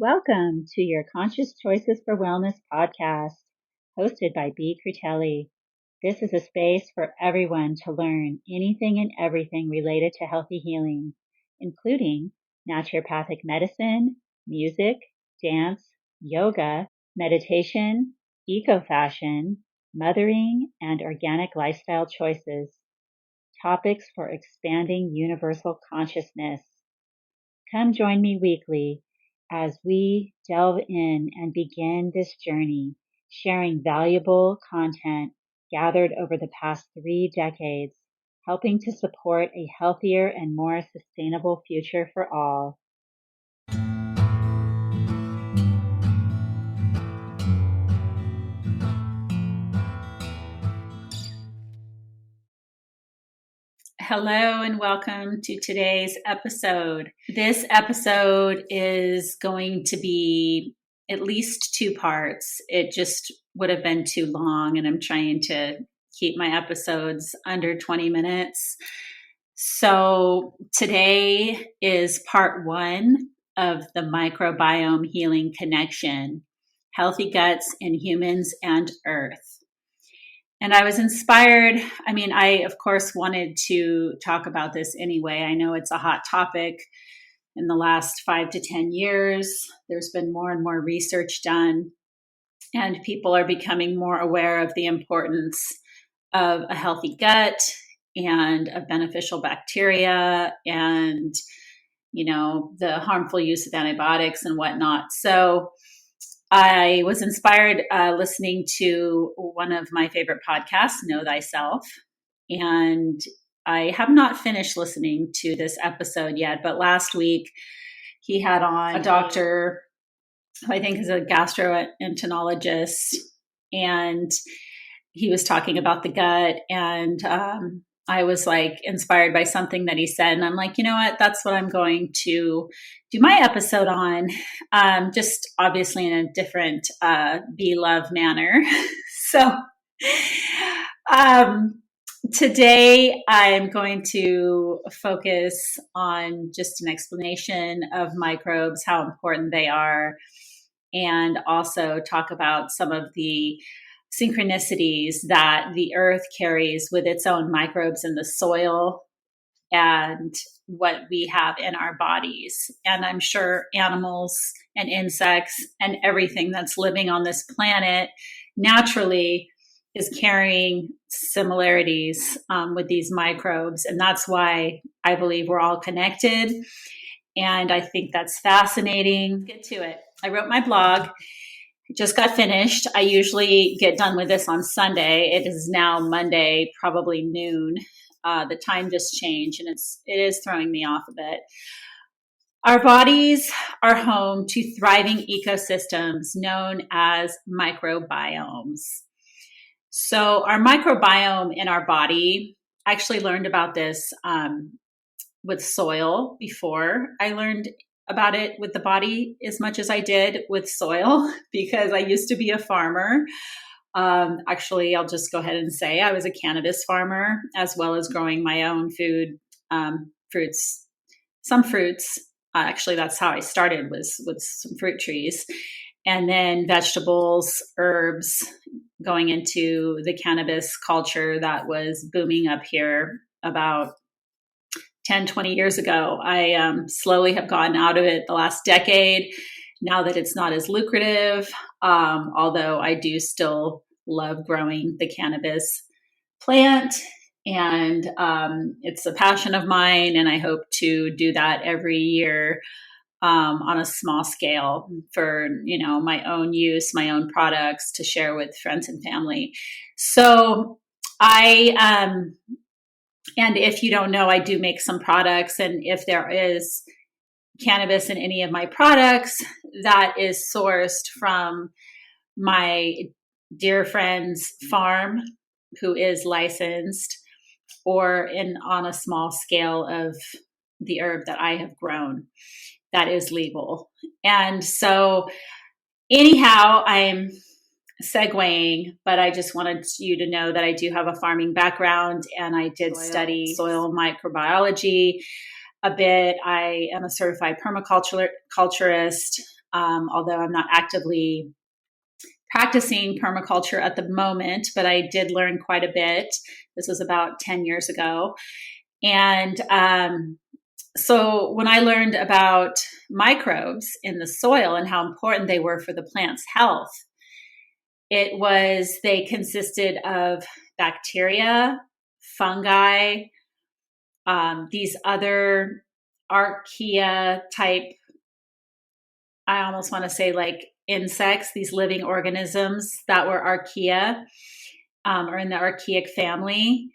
Welcome to your Conscious Choices for Wellness podcast, hosted by B. Crutelli. This is a space for everyone to learn anything and everything related to healthy healing, including naturopathic medicine, music, dance, yoga, meditation, eco-fashion, mothering, and organic lifestyle choices. Topics for expanding universal consciousness. Come join me weekly as we delve in and begin this journey, sharing valuable content gathered over the past 3 decades, helping to support a healthier and more sustainable future for all. Hello and welcome to today's episode. This episode is going to be at least 2 parts. It just would have been too long, and I'm trying to keep my episodes under 20 minutes. So today is part 1 of the microbiome healing connection, healthy guts in humans and Earth. And I was inspired. I, of course, wanted to talk about this anyway. I know it's a hot topic. In the last 5 to 10 years, there's been more and more research done, and people are becoming more aware of the importance of a healthy gut and of beneficial bacteria and, the harmful use of antibiotics and whatnot. So I was inspired listening to one of my favorite podcasts, Know Thyself, and I have not finished listening to this episode yet, but last week he had on a doctor who I think is a gastroenterologist, and he was talking about the gut, and I was inspired by something that he said. And I'm like, you know what? That's what I'm going to do my episode on, just obviously in a different be-love manner. So today I'm going to focus on just an explanation of microbes, how important they are, and also talk about some of the synchronicities that the earth carries with its own microbes in the soil and what we have in our bodies. And I'm sure animals and insects and everything that's living on this planet naturally is carrying similarities with these microbes. And that's why I believe we're all connected. And I think that's fascinating. Let's get to it. I wrote my blog. Just got finished. I usually get done with this on Sunday. It is now Monday, probably noon. The time just changed, and it is throwing me off a bit. Our bodies are home to thriving ecosystems known as microbiomes. So our microbiome in our body, I actually learned about this with soil before I learned about it with the body as much as I did with soil, because I used to be a farmer. Actually, I'll just go ahead and say I was a cannabis farmer, as well as growing my own food, fruits, some fruits. Actually, that's how I started, was with some fruit trees, and then vegetables, herbs, going into the cannabis culture that was booming up here about 10, 20 years ago. I slowly have gotten out of it the last decade, now that it's not as lucrative, although I do still love growing the cannabis plant, and it's a passion of mine, and I hope to do that every year on a small scale for, my own use, my own products to share with friends and family. So and if you don't know, I do make some products, and if there is cannabis in any of my products, that is sourced from my dear friend's farm, who is licensed, or on a small scale of the herb that I have grown that is legal. And so anyhow, I'm segueing, but I just wanted you to know that I do have a farming background, and I did study soil microbiology a bit. I am a certified permaculturist. although I'm not actively practicing permaculture at the moment, but I did learn quite a bit. This was about 10 years ago. And so when I learned about microbes in the soil and how important they were for the plant's health, they consisted of bacteria, fungi, these other archaea type, I almost want to say like insects, these living organisms that were archaea, or in the archaic family.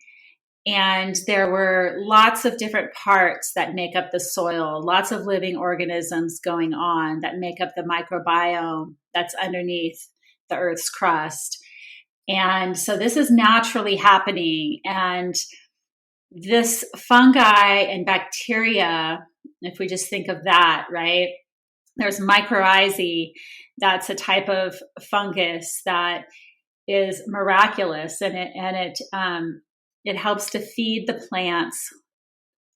And there were lots of different parts that make up the soil, lots of living organisms going on that make up the microbiome that's underneath the Earth's crust. And so this is naturally happening. And this fungi and bacteria, if we just think of that, right? There's mycorrhizae, that's a type of fungus that is miraculous, and it helps to feed the plants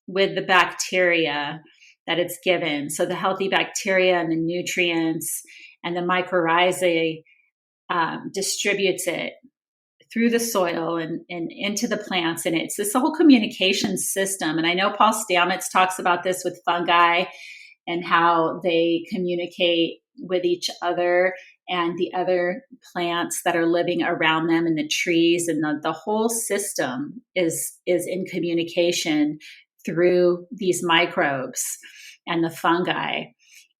with the bacteria that it's given. So the healthy bacteria and the nutrients and the mycorrhizae distributes it through the soil and into the plants. And it's this whole communication system. And I know Paul Stamets talks about this with fungi and how they communicate with each other and the other plants that are living around them, and the trees, and the whole system is in communication through these microbes and the fungi.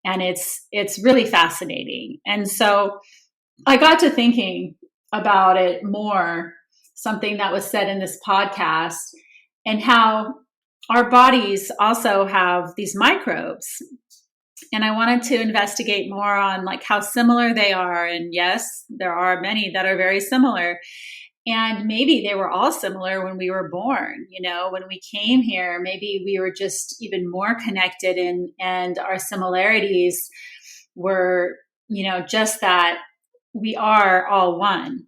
And it's really fascinating. And so I got to thinking about it more, something that was said in this podcast, and how our bodies also have these microbes. And I wanted to investigate more on like how similar they are. And yes, there are many that are very similar. And maybe they were all similar when we were born. You know, when we came here, maybe we were just even more connected, and our similarities were, you know, just that we are all one,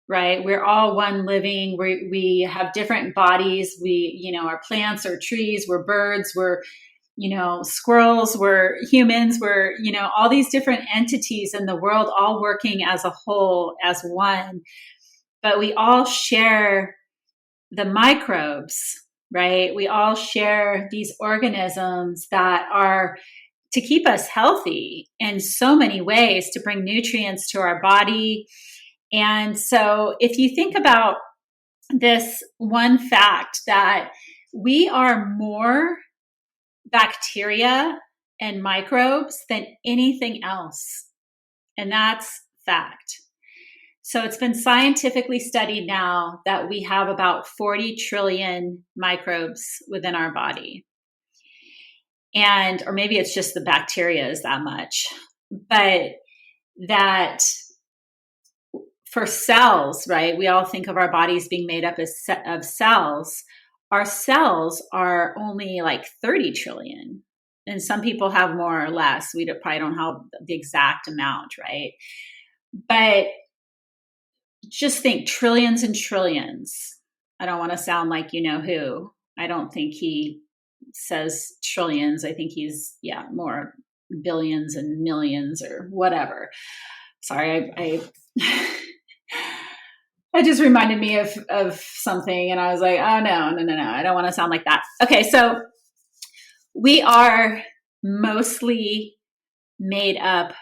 right? We're all one living. We have different bodies. We, you know, are plants or trees, we're birds, we're, you know, squirrels, we're humans, we're, you know, all these different entities in the world, all working as a whole, as one. But we all share the microbes, right? We all share these organisms that are to keep us healthy in so many ways, to bring nutrients to our body. And so if you think about this one fact, that we are more bacteria and microbes than anything else. And that's fact. So it's been scientifically studied now that we have about 40 trillion microbes within our body. Or maybe it's just the bacteria is that much. But that for cells, right? We all think of our bodies being made up of cells. Our cells are only like 30 trillion. And some people have more or less. We probably don't have the exact amount, right? But just think trillions and trillions. I don't want to sound like you know who. I don't think he says trillions. I think he's, more billions and millions or whatever. Sorry, I that just reminded me of something, and I was like, oh, no, I don't want to sound like that. Okay, so we are mostly made up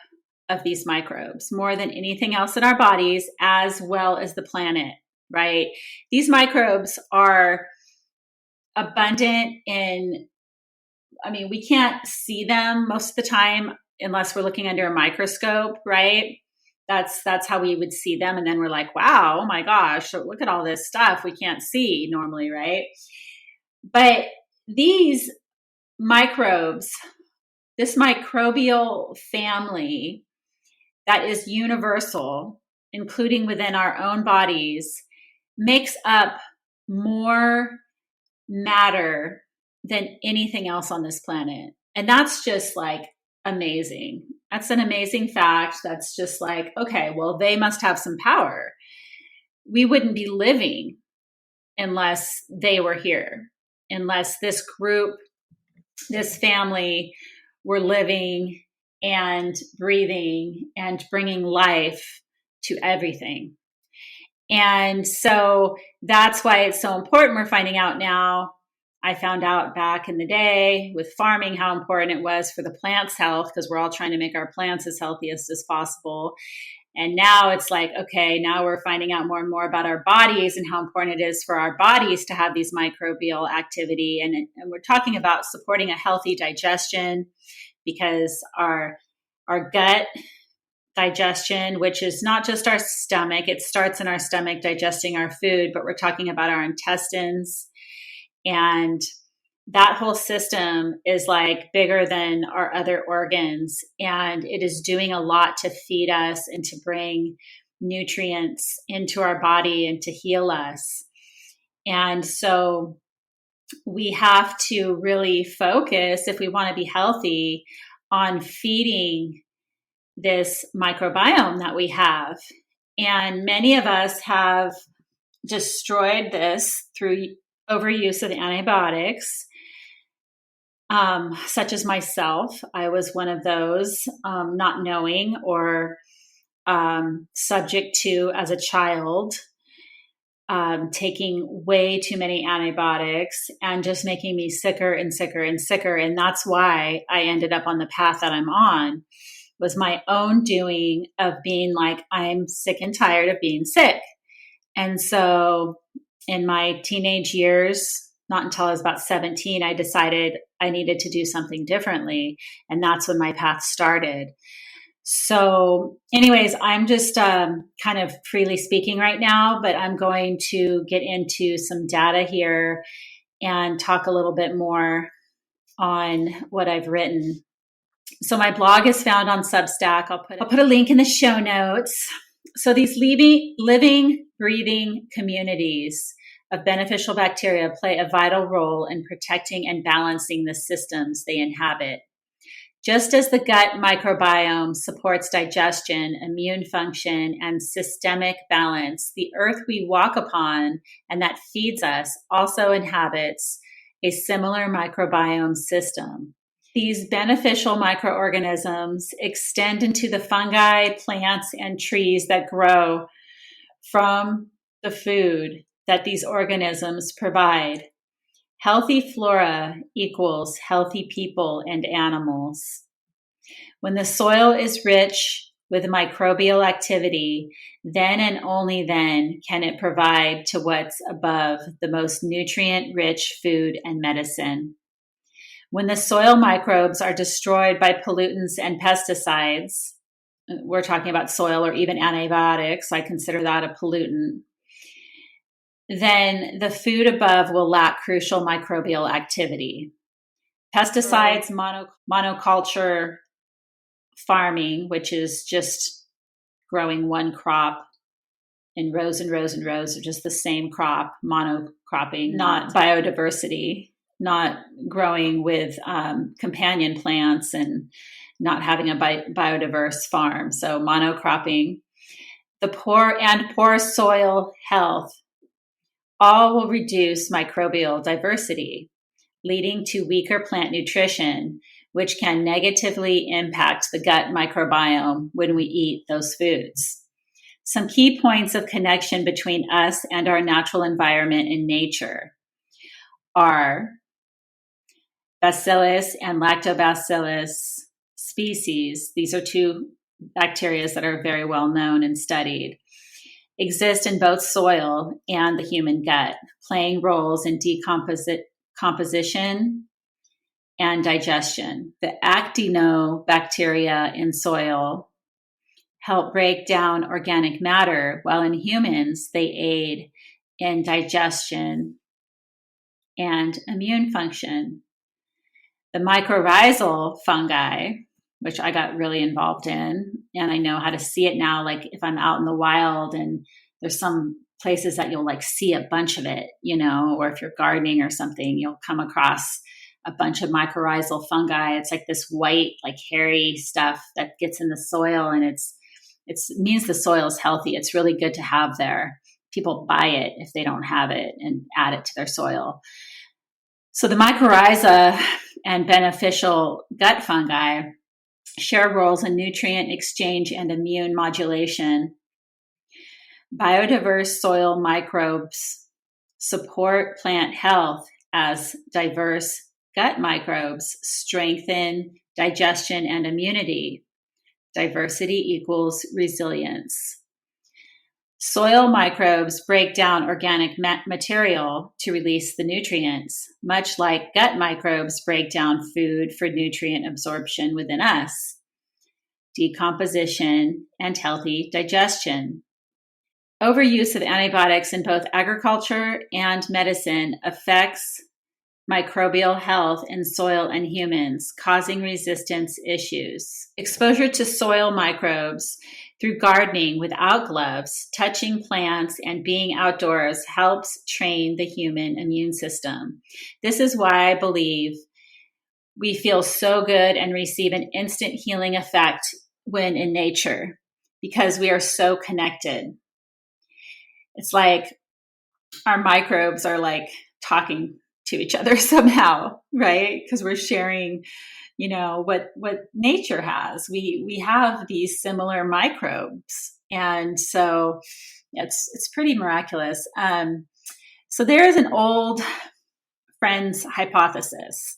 of these microbes more than anything else in our bodies, as well as the planet, right? These microbes are abundant we can't see them most of the time unless we're looking under a microscope, right? That's how we would see them. And then we're like, wow, oh my gosh, look at all this stuff we can't see normally, right? But these microbes, this microbial family that is universal, including within our own bodies, makes up more matter than anything else on this planet. And that's just like amazing. That's an amazing fact. That's just like, okay, well, they must have some power. We wouldn't be living unless they were here, unless this group, this family were living and breathing and bringing life to everything. And so that's why it's so important. We're finding out now. I found out back in the day with farming how important it was for the plant's health, because we're all trying to make our plants as healthiest as possible. And now it's like, okay, now we're finding out more and more about our bodies and how important it is for our bodies to have these microbial activity. And we're talking about supporting a healthy digestion, because our gut digestion, which is not just our stomach, it starts in our stomach digesting our food, but we're talking about our intestines. And that whole system is like bigger than our other organs. And it is doing a lot to feed us and to bring nutrients into our body and to heal us. And so we have to really focus, if we want to be healthy, on feeding this microbiome that we have. And many of us have destroyed this through overuse of antibiotics, such as myself. I was one of those, not knowing or subject to, as a child, taking way too many antibiotics and just making me sicker and sicker and sicker. And that's why I ended up on the path that I'm on, was my own doing of being like, I'm sick and tired of being sick. And so in my teenage years, not until I was about 17, I decided I needed to do something differently. And that's when my path started. So anyways, I'm just kind of freely speaking right now, but I'm going to get into some data here and talk a little bit more on what I've written. So my blog is found on Substack. I'll put a link in the show notes. So these living, breathing communities of beneficial bacteria play a vital role in protecting and balancing the systems they inhabit. Just as the gut microbiome supports digestion, immune function, and systemic balance, the earth we walk upon and that feeds us also inhabits a similar microbiome system. These beneficial microorganisms extend into the fungi, plants, and trees that grow from the food that these organisms provide. Healthy flora equals healthy people and animals. When the soil is rich with microbial activity, then and only then can it provide to what's above the most nutrient-rich food and medicine. When the soil microbes are destroyed by pollutants and pesticides, we're talking about soil or even antibiotics, I consider that a pollutant, then the food above will lack crucial microbial activity. Pesticides, monoculture farming, which is just growing one crop in rows and rows and rows of just the same crop, monocropping, not biodiversity, not growing with companion plants and not having a biodiverse farm. So monocropping, the poor soil health, all will reduce microbial diversity, leading to weaker plant nutrition, which can negatively impact the gut microbiome when we eat those foods. Some key points of connection between us and our natural environment in nature are Bacillus and Lactobacillus species. These are two bacteria that are very well known and studied. Exist in both soil and the human gut, playing roles in decomposition and digestion. The actinobacteria in soil help break down organic matter, while in humans, they aid in digestion and immune function. The mycorrhizal fungi, which I got really involved in, and I know how to see it now, like if I'm out in the wild and there's some places that you'll like see a bunch of it, or if you're gardening or something, you'll come across a bunch of mycorrhizal fungi. It's like this white, like hairy stuff that gets in the soil, and it means the soil is healthy. It's really good to have there. People buy it if they don't have it and add it to their soil. So the mycorrhiza and beneficial gut fungi share roles in nutrient exchange and immune modulation. Biodiverse soil microbes support plant health as diverse gut microbes strengthen digestion and immunity. Diversity equals resilience. Soil microbes break down organic material to release the nutrients, much like gut microbes break down food for nutrient absorption within us, decomposition, and healthy digestion. Overuse of antibiotics in both agriculture and medicine affects microbial health in soil and humans, causing resistance issues. Exposure to soil microbes through gardening without gloves, touching plants, and being outdoors helps train the human immune system. This is why I believe we feel so good and receive an instant healing effect when in nature, because we are so connected. It's like our microbes are like talking to each other somehow, right? Because we're sharing, what nature has. We have these similar microbes, and so it's pretty miraculous. So there is an old friend's hypothesis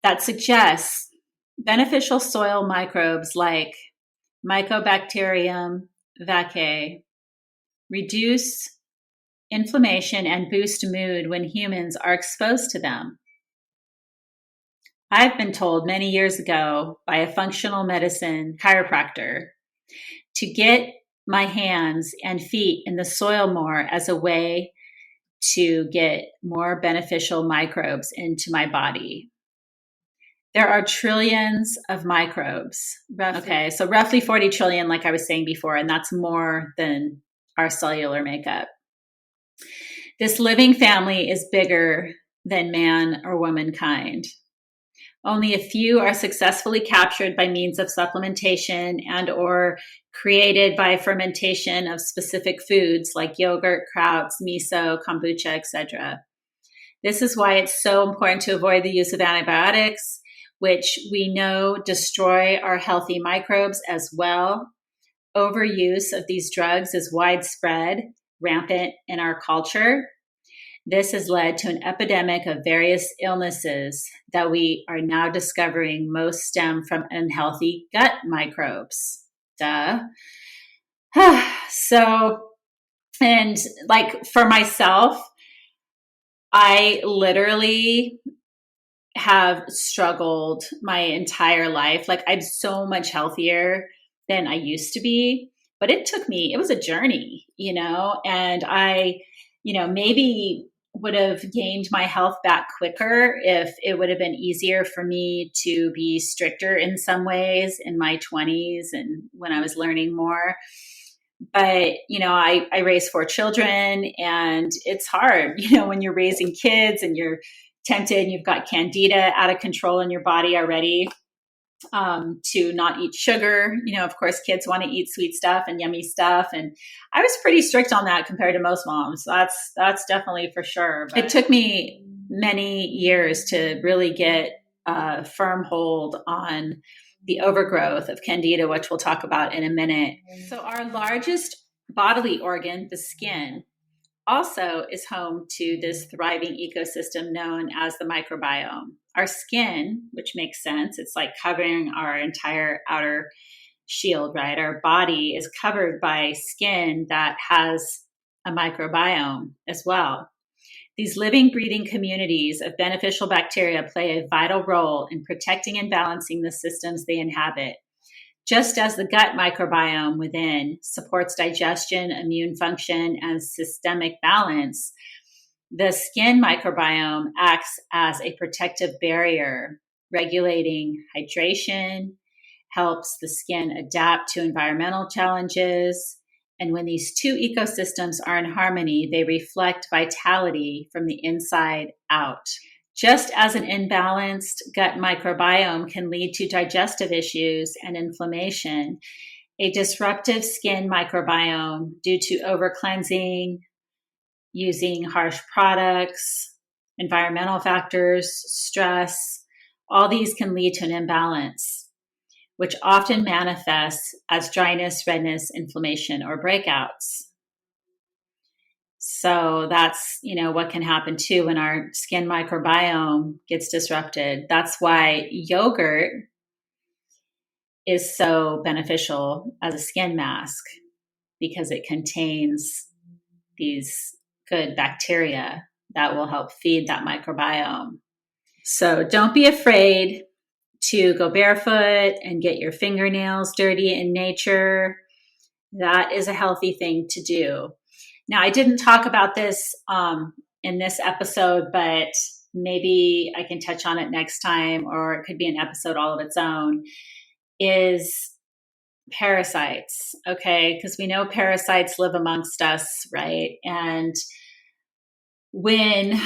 that suggests beneficial soil microbes like Mycobacterium vaccae reduce inflammation and boost mood when humans are exposed to them. I've been told many years ago by a functional medicine chiropractor to get my hands and feet in the soil more as a way to get more beneficial microbes into my body. There are trillions of microbes. Okay, so roughly 40 trillion, like I was saying before, and that's more than our cellular makeup. This living family is bigger than man or womankind. Only a few are successfully captured by means of supplementation and or created by fermentation of specific foods like yogurt, krauts, miso, kombucha, etc. This is why it's so important to avoid the use of antibiotics, which we know destroy our healthy microbes as well. Overuse of these drugs is widespread, rampant in our culture. This has led to an epidemic of various illnesses that we are now discovering most stem from unhealthy gut microbes. Duh. So, and like for myself, I literally have struggled my entire life. Like I'm so much healthier than I used to be, but it was a journey, and I, maybe would have gained my health back quicker if it would have been easier for me to be stricter in some ways in my 20s and when I was learning more. But, I raised 4 children, and it's hard, when you're raising kids and you're tempted and you've got candida out of control in your body already, to not eat sugar. Of course, kids want to eat sweet stuff and yummy stuff. And I was pretty strict on that compared to most moms. That's definitely for sure. But it took me many years to really get a firm hold on the overgrowth of candida, which we'll talk about in a minute. So our largest bodily organ, the skin, also is home to this thriving ecosystem known as the microbiome. Our skin, which makes sense, it's like covering our entire outer shield, right? Our body is covered by skin that has a microbiome as well. These living, breathing communities of beneficial bacteria play a vital role in protecting and balancing the systems they inhabit. Just as the gut microbiome within supports digestion, immune function, and systemic balance, the skin microbiome acts as a protective barrier, regulating hydration, helps the skin adapt to environmental challenges. And when these two ecosystems are in harmony, they reflect vitality from the inside out. Just as an imbalanced gut microbiome can lead to digestive issues and inflammation, a disruptive skin microbiome due to over-cleansing, using harsh products, environmental factors, stress, all these can lead to an imbalance. which often manifests as dryness, redness, inflammation, or breakouts. So that's, what can happen too when our skin microbiome gets disrupted. That's why yogurt is so beneficial as a skin mask, because it contains these good bacteria that will help feed that microbiome. So don't be afraid to go barefoot and get your fingernails dirty in nature. That is a healthy thing to do. Now, I didn't talk about this in this episode, but maybe I can touch on it next time, or it could be an episode all of its own, is parasites, okay? Because we know parasites live amongst us, right? And when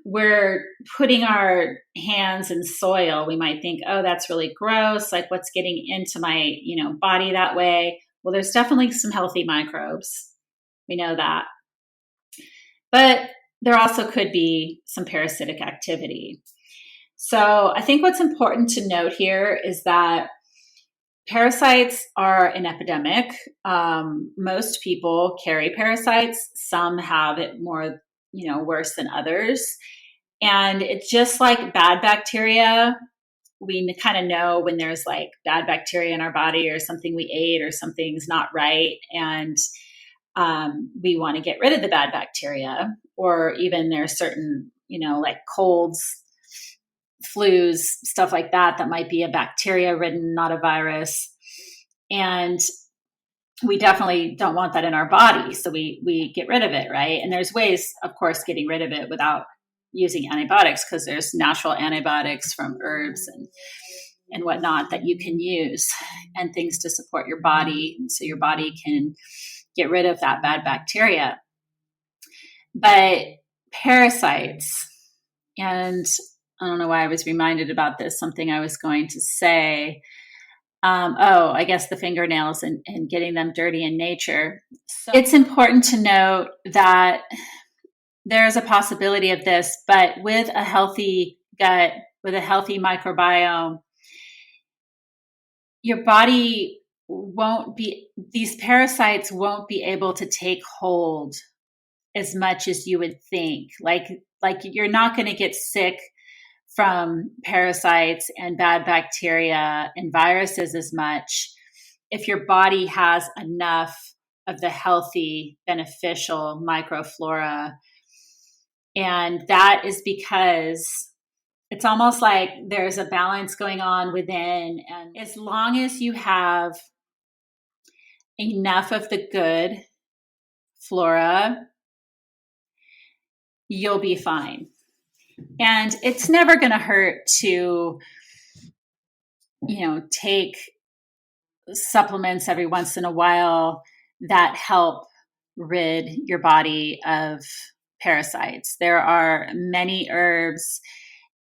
we're putting our hands in soil, we might think, oh, that's really gross. Like, what's getting into my, body that way? Well, there's definitely some healthy microbes. We know that. But there also could be some parasitic activity. So I think what's important to note here is that parasites are an epidemic. Most people carry parasites. Some have it more, worse than others. And it's just like bad bacteria. We kind of know when there's like bad bacteria in our body, or something we ate, or something's not right. And we want to get rid of the bad bacteria, or even there's certain, like colds, flus, stuff like that, that might be a bacteria ridden, not a virus. And we definitely don't want that in our body. So we get rid of it, right? And there's ways, of course, getting rid of it without using antibiotics, because there's natural antibiotics from herbs and whatnot that you can use, and things to support your body, so your body can get rid of that bad bacteria. But parasites, and I don't know why I was reminded about this, something I was going to say. I guess the fingernails and getting them dirty in nature. So it's important to note that there's a possibility of this, but with a healthy gut, with a healthy microbiome, your body these parasites won't be able to take hold as much as you would think. Like you're not going to get sick from parasites and bad bacteria and viruses as much if your body has enough of the healthy, beneficial microflora. And that is because it's almost like there's a balance going on within. And as long as you have enough of the good flora, you'll be fine. And it's never going to hurt to, take supplements every once in a while that help rid your body of parasites. There are many herbs,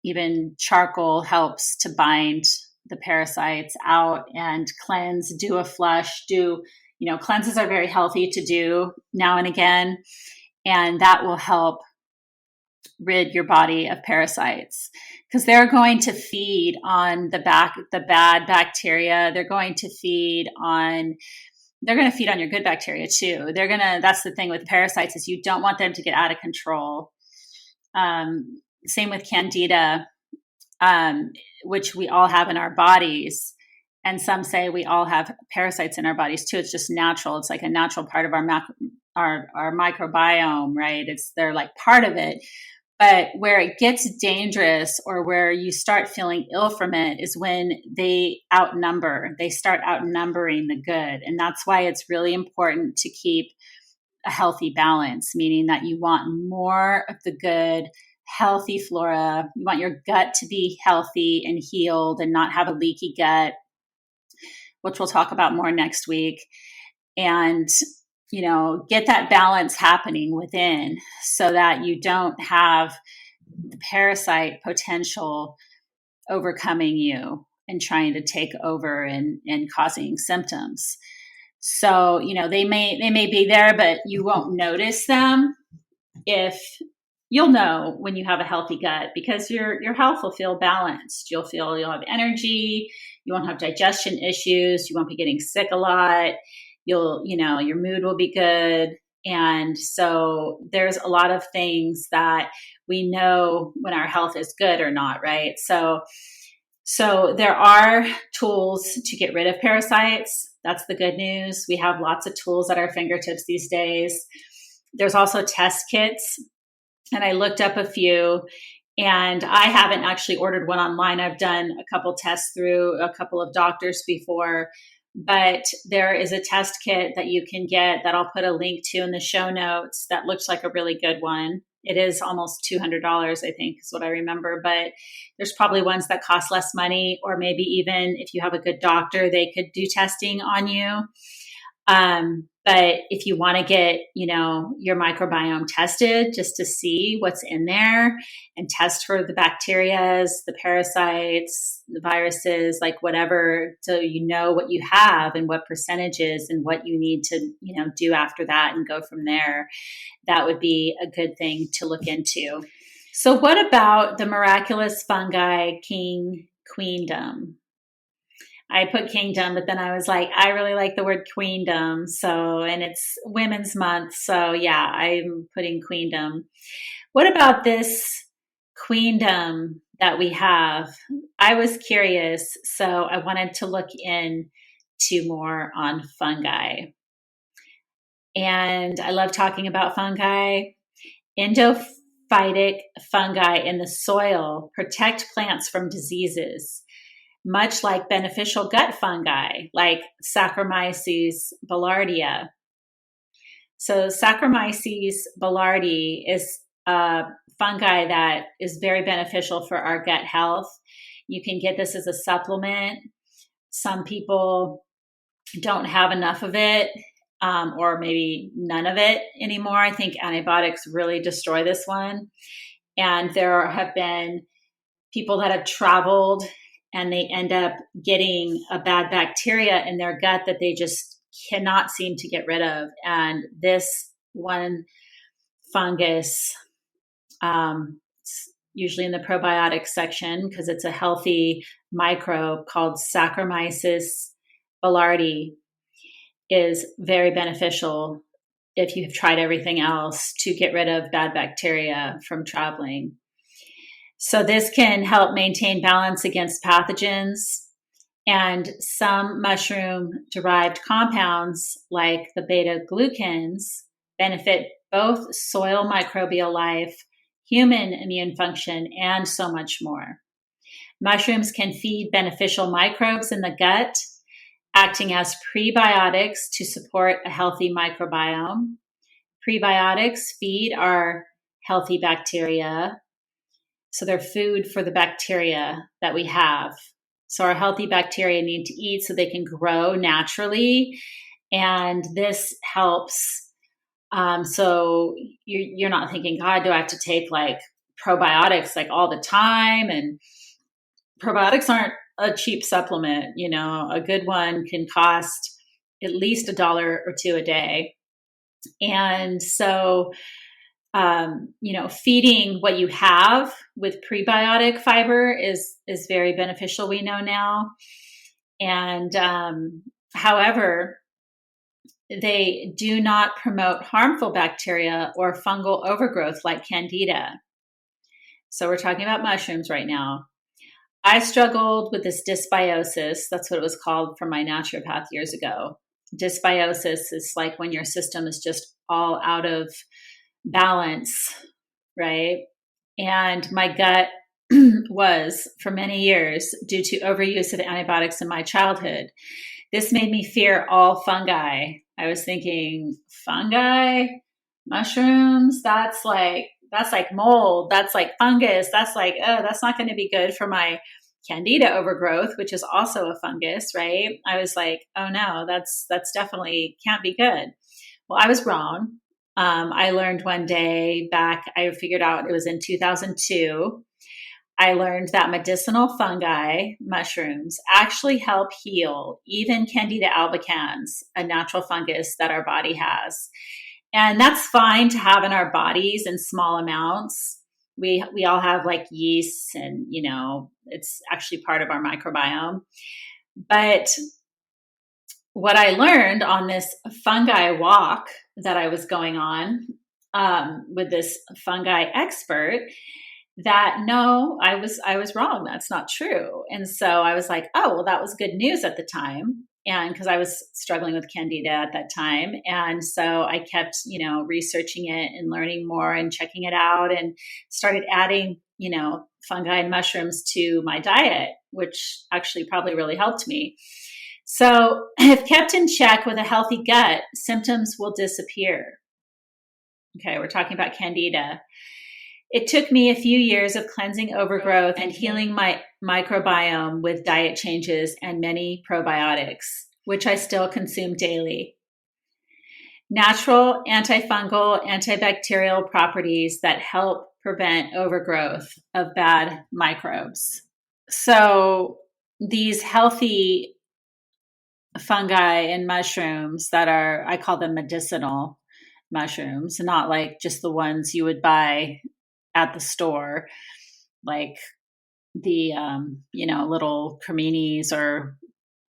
even charcoal helps to bind the parasites out and cleanse, do a flush, cleanses are very healthy to do now and again. And that will help rid your body of parasites, because they're going to feed on the bad bacteria. They're going to feed on your good bacteria too. That's the thing with parasites, is you don't want them to get out of control. Same with candida, which we all have in our bodies. And some say we all have parasites in our bodies too. It's just natural. It's like a natural part of our microbiome, right? They're like part of it. But where it gets dangerous, or where you start feeling ill from it, is when they start outnumbering the good. And that's why it's really important to keep a healthy balance, meaning that you want more of the good, healthy flora. You want your gut to be healthy and healed and not have a leaky gut, which we'll talk about more next week. And get that balance happening within, so that you don't have the parasite potential overcoming you and trying to take over and causing symptoms. So, they may be there, but you won't notice them. If you'll know when you have a healthy gut, because your health will feel balanced. You'll have energy, You won't have digestion issues. You won't be getting sick a lot. Your mood will be good. And so there's a lot of things that we know when our health is good or not, right? So there are tools to get rid of parasites. That's the good news. We have lots of tools at our fingertips these days. There's also test kits, and I looked up a few, and I haven't actually ordered one online. I've done a couple tests through a couple of doctors before, but there is a test kit that you can get that I'll put a link to in the show notes that looks like a really good one. It is almost $200, I think, is what I remember, but there's probably ones that cost less money, or maybe even if you have a good doctor, they could do testing on you. But if you want to get, your microbiome tested just to see what's in there and test for the bacterias, the parasites, the viruses, like whatever, so you know what you have and what percentages and what you need to, do after that and go from there, that would be a good thing to look into. So what about the miraculous fungi queendom? I put kingdom, but then I was like, I really like the word queendom. So, and it's Women's Month. So yeah, I'm putting queendom. What about this queendom that we have? I was curious. So I wanted to look into more on fungi. And I love talking about fungi. Endophytic fungi in the soil protect plants from diseases, much like beneficial gut fungi like Saccharomyces boulardii. So Saccharomyces boulardii is a fungi that is very beneficial for our gut health. You can get this as a supplement. Some people don't have enough of it, or maybe none of it anymore. I think antibiotics really destroy this one. And there have been people that have traveled and they end up getting a bad bacteria in their gut that they just cannot seem to get rid of. And this one fungus, it's usually in the probiotic section because it's a healthy microbe called Saccharomyces boulardii, is very beneficial if you've tried everything else to get rid of bad bacteria from traveling. So this can help maintain balance against pathogens, and some mushroom-derived compounds like the beta-glucans benefit both soil microbial life, human immune function, and so much more. Mushrooms can feed beneficial microbes in the gut, acting as prebiotics to support a healthy microbiome. Prebiotics feed our healthy bacteria, so they're food for the bacteria that we have. So our healthy bacteria need to eat so they can grow naturally. And this helps. So you're not thinking, God, do I have to take like probiotics like all the time? And probiotics aren't a cheap supplement. A good one can cost at least $1 or $2 a day. And so feeding what you have with prebiotic fiber is very beneficial, we know now. And however, they do not promote harmful bacteria or fungal overgrowth like Candida. So we're talking about mushrooms right now. I struggled with this dysbiosis. That's what it was called from my naturopath years ago. Dysbiosis is like when your system is just all out of balance, right? And my gut was for many years due to overuse of antibiotics in my childhood. This made me fear all fungi. I was thinking, fungi, mushrooms, that's like mold, that's like fungus, that's like, oh, that's not going to be good for my Candida overgrowth, which is also a fungus, right? I was like, oh no, that's definitely can't be good. Well, I was wrong. I learned one day back, I figured out it was in 2002. I learned that medicinal fungi, mushrooms, actually help heal even Candida albicans, a natural fungus that our body has. And that's fine to have in our bodies in small amounts. We all have like yeast and, it's actually part of our microbiome. But what I learned on this fungi walk that I was going on with this fungi expert, that no, I was wrong. That's not true. And so I was like, oh, well, that was good news at the time. And because I was struggling with candida at that time. And so I kept, researching it and learning more and checking it out, and started adding, fungi and mushrooms to my diet, which actually probably really helped me. So if kept in check with a healthy gut, symptoms will disappear. Okay, we're talking about candida. It took me a few years of cleansing overgrowth and healing my microbiome with diet changes and many probiotics, which I still consume daily. Natural antifungal, antibacterial properties that help prevent overgrowth of bad microbes. So these healthy fungi and mushrooms that are, I call them medicinal mushrooms, not like just the ones you would buy at the store, like the little creminis or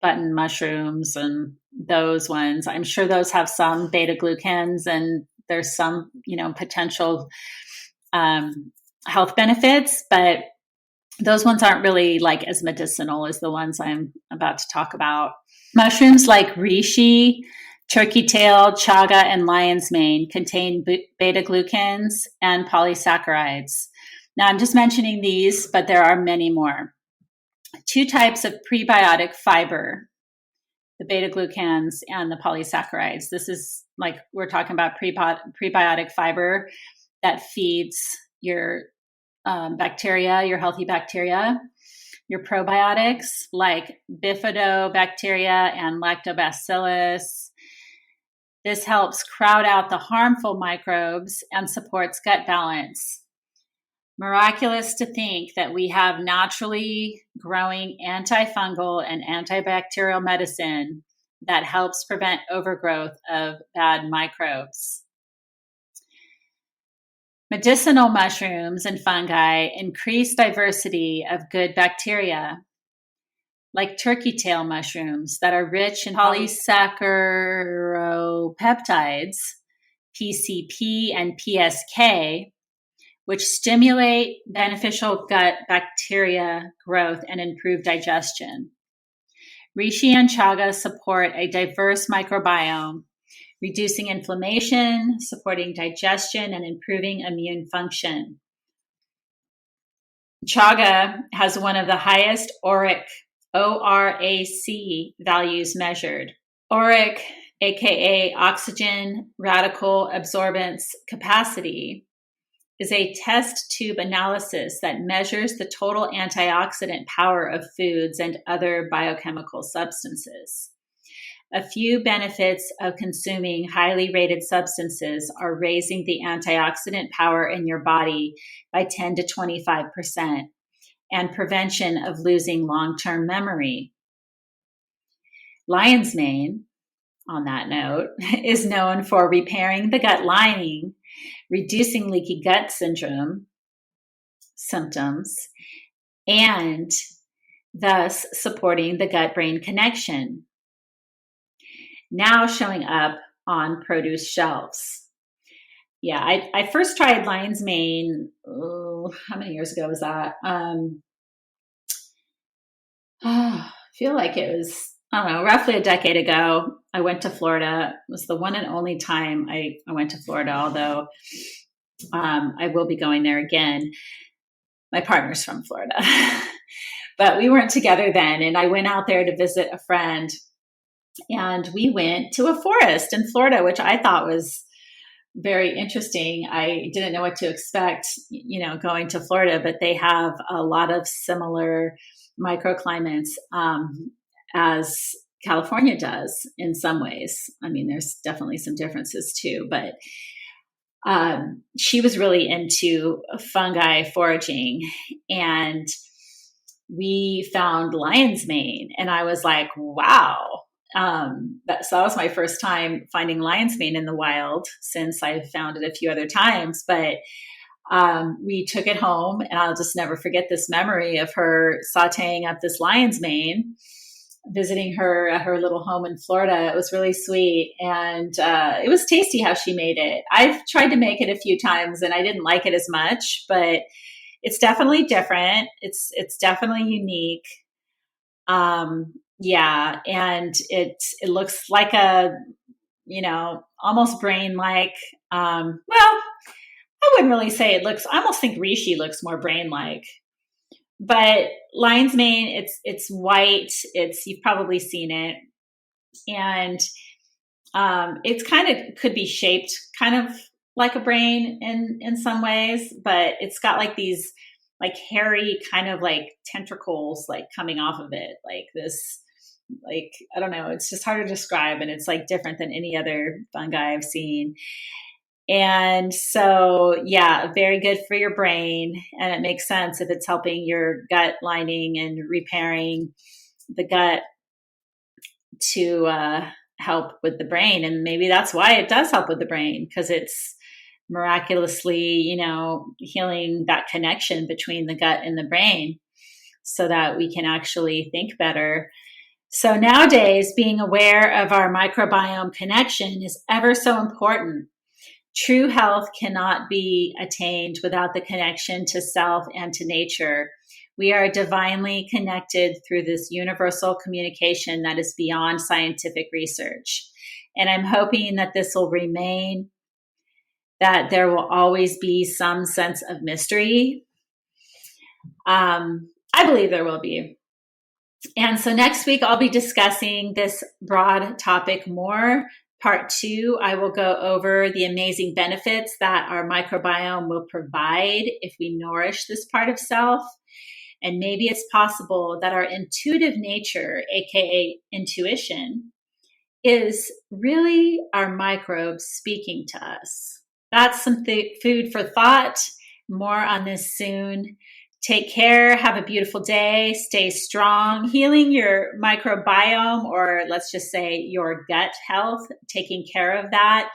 button mushrooms and those ones. I'm sure those have some beta glucans, and there's some potential health benefits, but those ones aren't really like as medicinal as the ones I'm about to talk about. Mushrooms like reishi, turkey tail, chaga, and lion's mane contain beta glucans and polysaccharides. Now, I'm just mentioning these, but there are many more. 2 types of prebiotic fiber, the beta glucans and the polysaccharides. This is like we're talking about prebiotic fiber that feeds your bacteria, your healthy bacteria. Your probiotics like bifidobacteria and lactobacillus. This helps crowd out the harmful microbes and supports gut balance. Miraculous to think that we have naturally growing antifungal and antibacterial medicine that helps prevent overgrowth of bad microbes. Medicinal mushrooms and fungi increase diversity of good bacteria, like turkey tail mushrooms that are rich in polysaccharopeptides, PCP and PSK, which stimulate beneficial gut bacteria growth and improve digestion. Reishi and chaga support a diverse microbiome, reducing inflammation, supporting digestion, and improving immune function. Chaga has one of the highest ORAC, ORAC values measured. ORAC, aka oxygen radical absorbance capacity, is a test tube analysis that measures the total antioxidant power of foods and other biochemical substances. A few benefits of consuming highly rated substances are raising the antioxidant power in your body by 10 to 25% and prevention of losing long-term memory. Lion's mane, on that note, is known for repairing the gut lining, reducing leaky gut syndrome symptoms, and thus supporting the gut-brain connection. Now showing up on produce shelves. Yeah, I first tried lion's mane, how many years ago was that? I feel like it was, I don't know, roughly a decade ago. I went to Florida. It was the one and only time I went to Florida, although I will be going there again. My partner's from Florida, but we weren't together then. And I went out there to visit a friend. And we went to a forest in Florida, which I thought was very interesting. I didn't know what to expect, going to Florida, but they have a lot of similar microclimates as California does in some ways. I mean, there's definitely some differences too, but she was really into fungi foraging, and we found lion's mane, and I was like, wow. So that was my first time finding lion's mane in the wild, since I've found it a few other times, but we took it home, and I'll just never forget this memory of her sauteing up this lion's mane visiting her at her little home in Florida. It was really sweet, and it was tasty how she made it. I've tried to make it a few times, and I didn't like it as much, but it's definitely different. It's definitely unique. Yeah, and it looks like a, almost brain like. Well, I wouldn't really say it looks. I almost think reishi looks more brain like. But lion's mane, it's white. You've probably seen it, and it's kind of could be shaped kind of like a brain in some ways, but it's got like these like hairy kind of like tentacles like coming off of it, like this. Like, I don't know, it's just hard to describe, and it's like different than any other fungi I've seen. And so, yeah, very good for your brain. And it makes sense if it's helping your gut lining and repairing the gut to help with the brain. And maybe that's why it does help with the brain, because it's miraculously, healing that connection between the gut and the brain so that we can actually think better. So nowadays, being aware of our microbiome connection is ever so important. True health cannot be attained without the connection to self and to nature. We are divinely connected through this universal communication that is beyond scientific research. And I'm hoping that this will remain, that there will always be some sense of mystery. I believe there will be. And so next week, I'll be discussing this broad topic more. Part 2, I will go over the amazing benefits that our microbiome will provide if we nourish this part of self. And maybe it's possible that our intuitive nature, aka intuition, is really our microbes speaking to us. That's some food for thought. More on this soon. Take care. Have a beautiful day. Stay strong. Healing your microbiome, or let's just say your gut health, taking care of that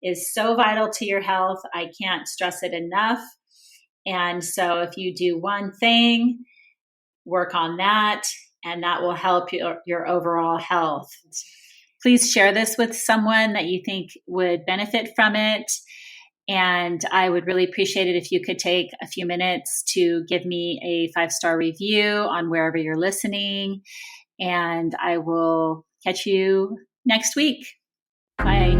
is so vital to your health. I can't stress it enough. And so if you do one thing, work on that, and that will help your overall health. Please share this with someone that you think would benefit from it. And I would really appreciate it if you could take a few minutes to give me a 5-star review on wherever you're listening. And I will catch you next week. Bye.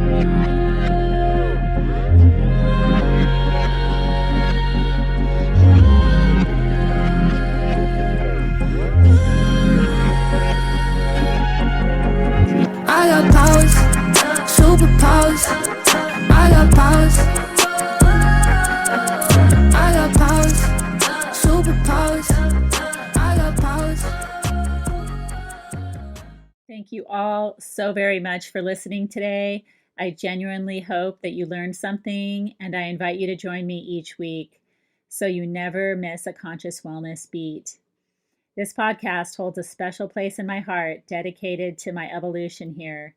I got powers, superpowers. I got powers. I got powers, superpowers. I got powers. Thank you all so very much for listening today. I genuinely hope that you learned something, and I invite you to join me each week so you never miss a conscious wellness beat. This podcast holds a special place in my heart dedicated to my evolution here,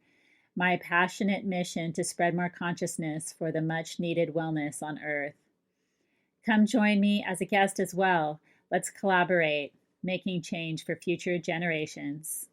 my passionate mission to spread more consciousness for the much needed wellness on Earth. Come join me as a guest as well. Let's collaborate, making change for future generations.